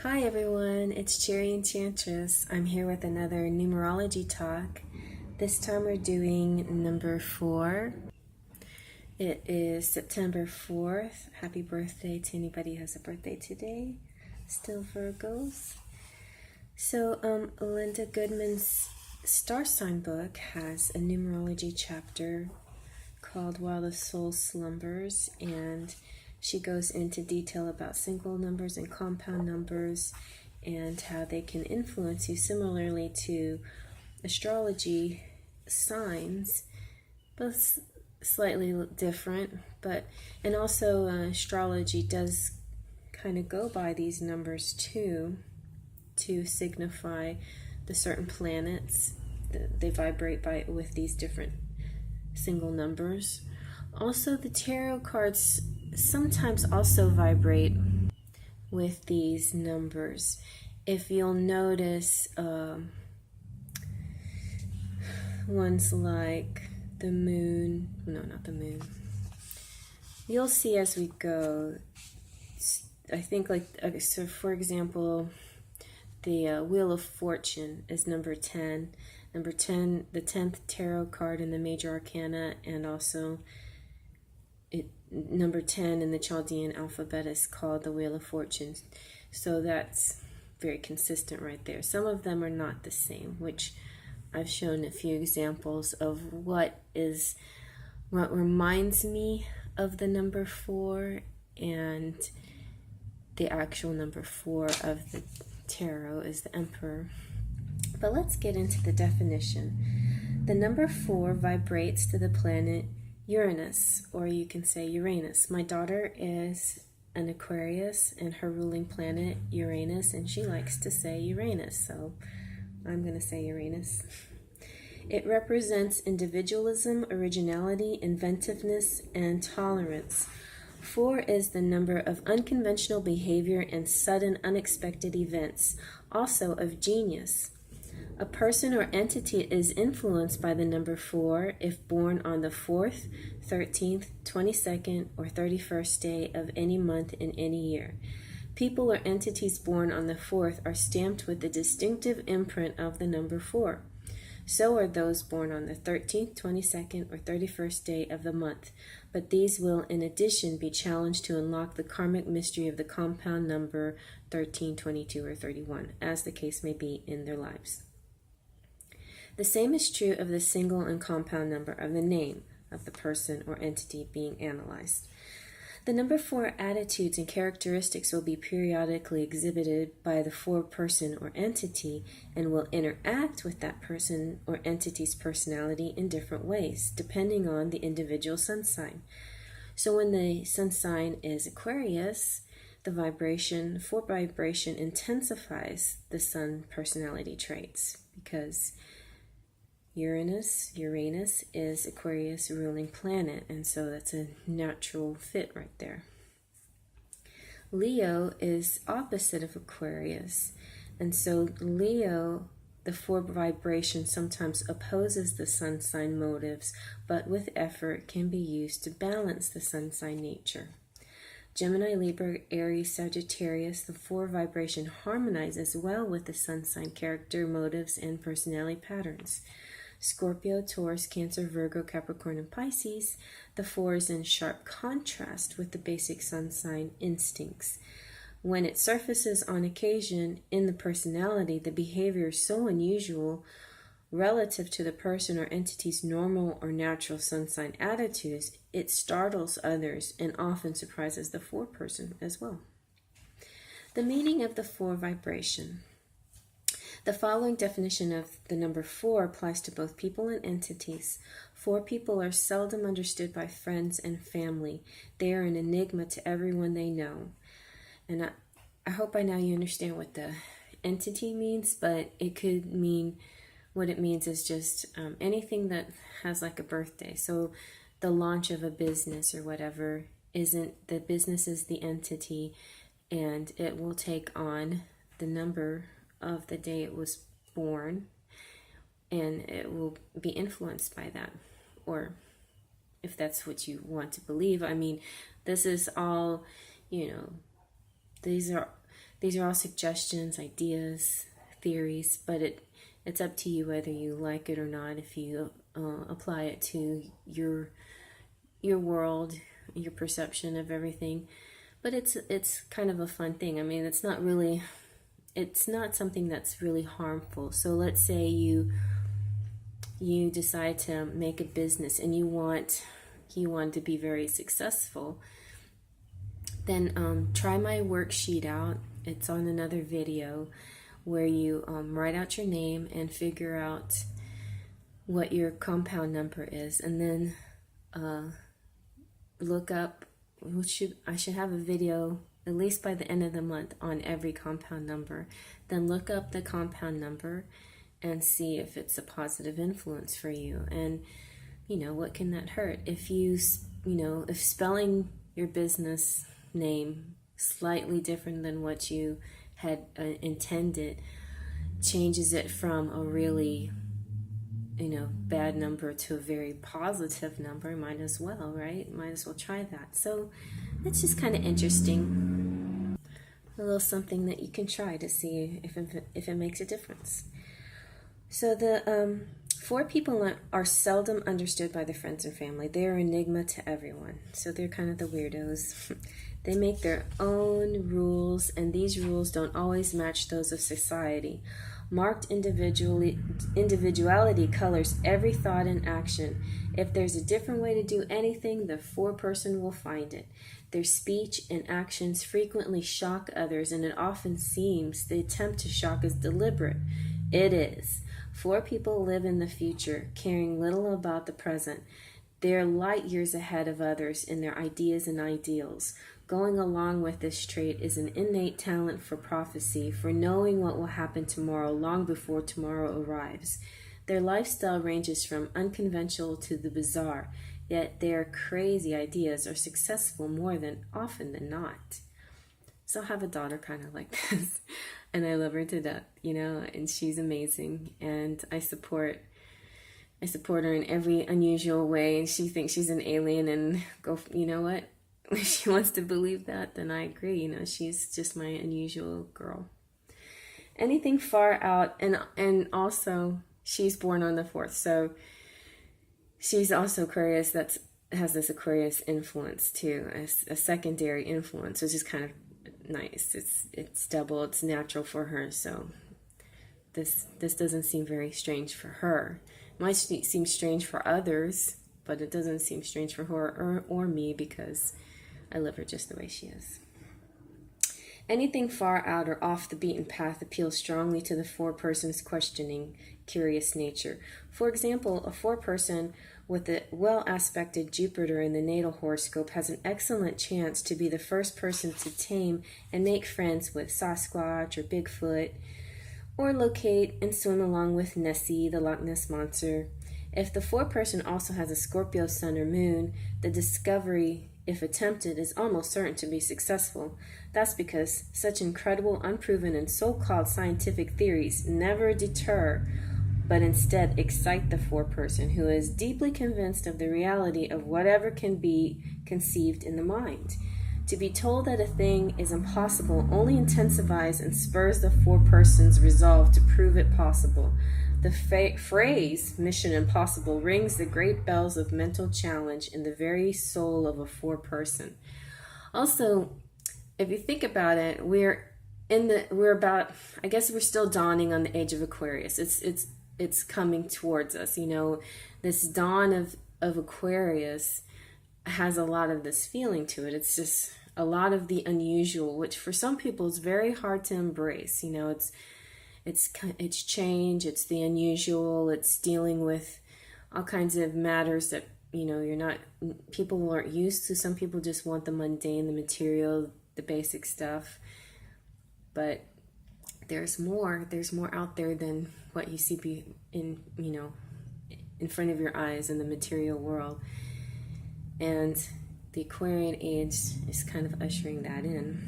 Hi everyone, it's Cherry Enchantress. I'm here with another numerology talk. This time we're doing number 4. It is September 4th. Happy birthday to anybody who has a birthday today. Still Virgos. So Linda Goodman's Star Sign book has a numerology chapter called While the Soul Slumbers, and she goes into detail about single numbers and compound numbers and how they can influence you, similarly to astrology signs, both slightly different. And also astrology does kind of go by these numbers too, to signify the certain planets that they vibrate by with these different single numbers. Also, the tarot cards sometimes also vibrate with these numbers. If you'll notice, ones like the moon, no, not the moon. You'll see as we go. I think, so for example, the Wheel of Fortune is number 10. Number 10, the 10th tarot card in the Major Arcana, and also number 10 in the Chaldean alphabet is called the Wheel of Fortune. So that's very consistent right there. Some of them are not the same, which I've shown a few examples of what reminds me of the number 4 and the actual number 4 of the tarot is the Emperor. But let's get into the definition. The number 4 vibrates to the planet Uranus, or you can say Uranus. My daughter is an Aquarius and her ruling planet Uranus, and she likes to say Uranus, so I'm going to say Uranus. It represents individualism, originality, inventiveness, and tolerance. 4 is the number of unconventional behavior and sudden, unexpected events, also of genius. A person or entity is influenced by the number 4 if born on the 4th, 13th, 22nd, or 31st day of any month in any year. People or entities born on the 4th are stamped with the distinctive imprint of the number 4. So are those born on the 13th, 22nd, or 31st day of the month, but these will in addition be challenged to unlock the karmic mystery of the compound number 13, 22, or 31, as the case may be in their lives. The same is true of the single and compound number of the name of the person or entity being analyzed. The number 4 attitudes and characteristics will be periodically exhibited by the 4 person or entity and will interact with that person or entity's personality in different ways, depending on the individual sun sign. So when the sun sign is Aquarius, the 4 vibration intensifies the sun personality traits, because Uranus is Aquarius ruling planet, and so that's a natural fit right there. Leo is opposite of Aquarius, and so Leo, the 4 vibration, sometimes opposes the sun sign motives, but with effort can be used to balance the sun sign nature. Gemini, Libra, Aries, Sagittarius, the 4 vibration harmonizes well with the sun sign character, motives, and personality patterns. Scorpio, Taurus, Cancer, Virgo, Capricorn, and Pisces, the 4 is in sharp contrast with the basic sun sign instincts. When it surfaces on occasion in the personality, the behavior is so unusual relative to the person or entity's normal or natural sun sign attitudes, it startles others and often surprises the 4 person as well. The meaning of the 4 vibration. The following definition of the number 4 applies to both people and entities. 4 people are seldom understood by friends and family. They are an enigma to everyone they know. And I hope by now you understand what the entity means, but it could mean, what it means is just anything that has like a birthday. So the launch of a business or whatever isn't, the business is the entity, and it will take on the number of the day it was born, and it will be influenced by that, or if that's what you want to believe. I mean, this is all, these are these are all suggestions, ideas, theories, but it's up to you whether you like it or not, if you apply it to your world, your perception of everything. But it's kind of a fun thing. I mean, it's not something that's really harmful. So let's say you decide to make a business and you want to be very successful, then try my worksheet out. It's on another video where you write out your name and figure out what your compound number is, and then look up, I should have a video at least by the end of the month on every compound number. Then look up the compound number and see if it's a positive influence for you. And what can that hurt? If if spelling your business name slightly different than what you had intended changes it from a really bad number to a very positive number, might as well, right? Might as well try that. So it's just kind of interesting. A little something that you can try to see if it makes a difference. So the 4 people are seldom understood by their friends and family. They are an enigma to everyone. So they're kind of the weirdos. They make their own rules, and these rules don't always match those of society. Marked individuality colors every thought and action. If there's a different way to do anything, the 4 person will find it. Their speech and actions frequently shock others, and it often seems the attempt to shock is deliberate. It is. 4 people live in the future, caring little about the present. They are light years ahead of others in their ideas and ideals. Going along with this trait is an innate talent for prophecy, for knowing what will happen tomorrow long before tomorrow arrives. Their lifestyle ranges from unconventional to the bizarre, yet their crazy ideas are successful more often than not. So I have a daughter kind of like this, and I love her to death, and she's amazing, and I support her in every unusual way, and she thinks she's an alien, and what? If she wants to believe that, then I agree. She's just my unusual girl. Anything far out, and also she's born on the 4th, so she's also Aquarius. That has this Aquarius influence too, a secondary influence, which is kind of nice. It's double. It's natural for her. So this doesn't seem very strange for her. It might seem strange for others, but it doesn't seem strange for her or me, because I love her just the way she is. Anything far out or off the beaten path appeals strongly to the 4 person's questioning, curious nature. For example, a 4 person with a well-aspected Jupiter in the natal horoscope has an excellent chance to be the first person to tame and make friends with Sasquatch or Bigfoot, or locate and swim along with Nessie, the Loch Ness Monster. If the 4 person also has a Scorpio sun or moon, the discovery, if attempted, is almost certain to be successful. That's because such incredible, unproven, and so-called scientific theories never deter, but instead excite the 4 person, who is deeply convinced of the reality of whatever can be conceived in the mind. To be told that a thing is impossible only intensifies and spurs the 4 person's resolve to prove it possible. The phrase "mission impossible" rings the great bells of mental challenge in the very soul of a 4 person. Also, if you think about it, we're still dawning on the age of Aquarius. It's coming towards us. This dawn of Aquarius has a lot of this feeling to it. It's just a lot of the unusual, which for some people is very hard to embrace. It's change, it's the unusual, it's dealing with all kinds of matters that people aren't used to. Some people just want the mundane, the material, the basic stuff. But there's more out there than what you see in front of your eyes in the material world. And the Aquarian age is kind of ushering that in.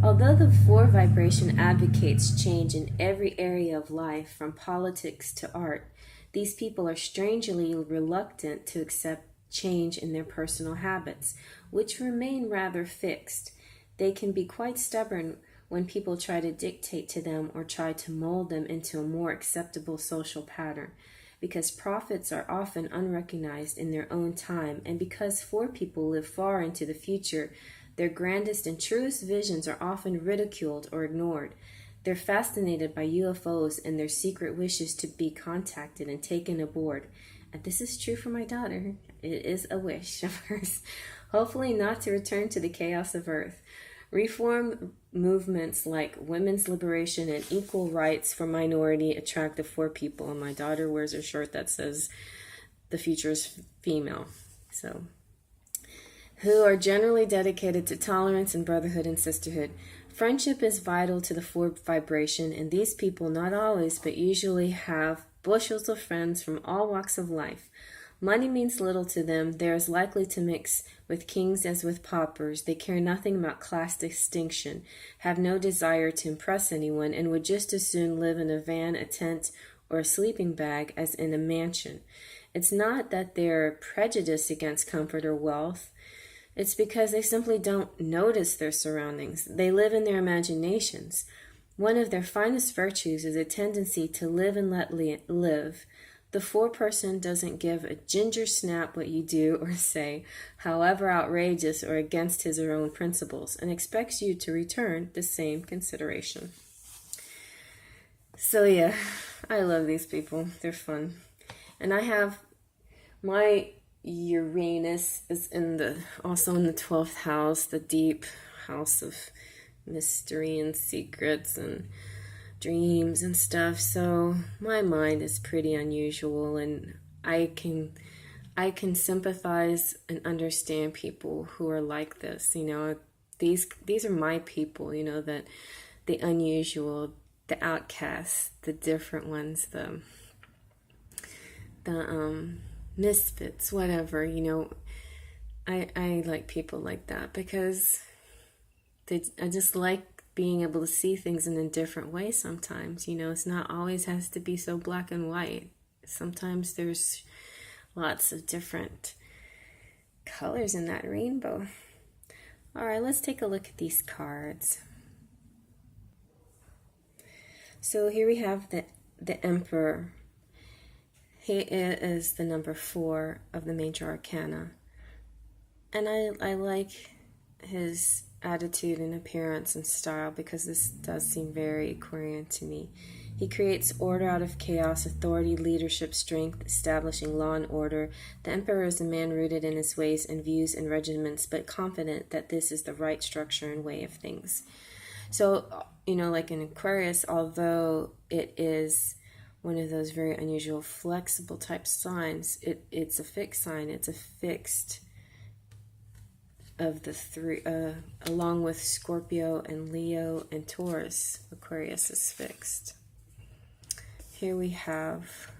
Although the 4 vibration advocates change in every area of life, from politics to art, these people are strangely reluctant to accept change in their personal habits, which remain rather fixed. They can be quite stubborn when people try to dictate to them or try to mold them into a more acceptable social pattern, because prophets are often unrecognized in their own time, and because 4 people live far into the future, their grandest and truest visions are often ridiculed or ignored. They're fascinated by UFOs and their secret wishes to be contacted and taken aboard. And this is true for my daughter. It is a wish of hers. Hopefully not to return to the chaos of Earth. Reform movements like women's liberation and equal rights for minority attract the 4 people. And my daughter wears a shirt that says the future is female. So, who are generally dedicated to tolerance and brotherhood and sisterhood. Friendship is vital to the 4 vibration, and these people not always, but usually have bushels of friends from all walks of life. Money means little to them. They are as likely to mix with kings as with paupers. They care nothing about class distinction, have no desire to impress anyone, and would just as soon live in a van, a tent, or a sleeping bag as in a mansion. It's not that they're prejudiced against comfort or wealth. It's because they simply don't notice their surroundings. They live in their imaginations. One of their finest virtues is a tendency to live and let live. The 4 person doesn't give a ginger snap what you do or say, however outrageous or against his or her own principles, and expects you to return the same consideration. So yeah, I love these people. They're fun. And I have my Uranus is also in the 12th house, the deep house of mystery and secrets and dreams and stuff. So my mind is pretty unusual, and I can sympathize and understand people who are like this. These are my people, that the unusual, the outcasts, the different ones, the misfits, whatever, I like people like that because I just like being able to see things in a different way sometimes. It's not always has to be so black and white. Sometimes there's lots of different colors in that rainbow. All right, let's take a look at these cards. So here we have the Emperor. He is the number 4 of the major arcana. And I like his attitude and appearance and style because this does seem very Aquarian to me. He creates order out of chaos, authority, leadership, strength, establishing law and order. The Emperor is a man rooted in his ways and views and regiments, but confident that this is the right structure and way of things. So, like in Aquarius, although it is one of those very unusual flexible type signs, it's a fixed sign. It's a fixed of the 3, along with Scorpio and Leo and Taurus. Aquarius is fixed. Here we have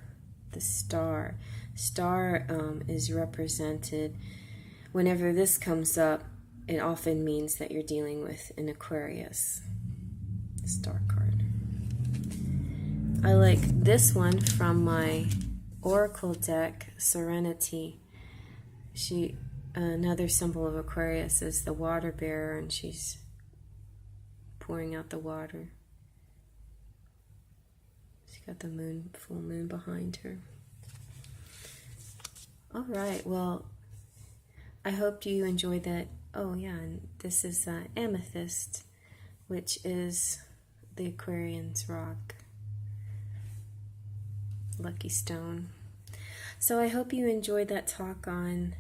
the star. Star is represented, whenever this comes up, it often means that you're dealing with an Aquarius. Star card. I like this one from my Oracle deck, Serenity. Another symbol of Aquarius is the water bearer, and she's pouring out the water. She's got the full moon behind her. All right, well, I hope you enjoyed that. Oh yeah, and this is amethyst, which is the Aquarian's rock. Lucky stone. So I hope you enjoyed that talk on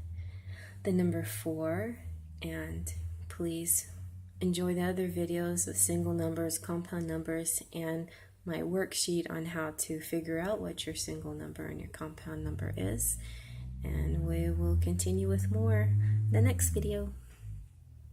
the number 4, and please enjoy the other videos with single numbers, compound numbers, and my worksheet on how to figure out what your single number and your compound number is. And we will continue with more in the next video.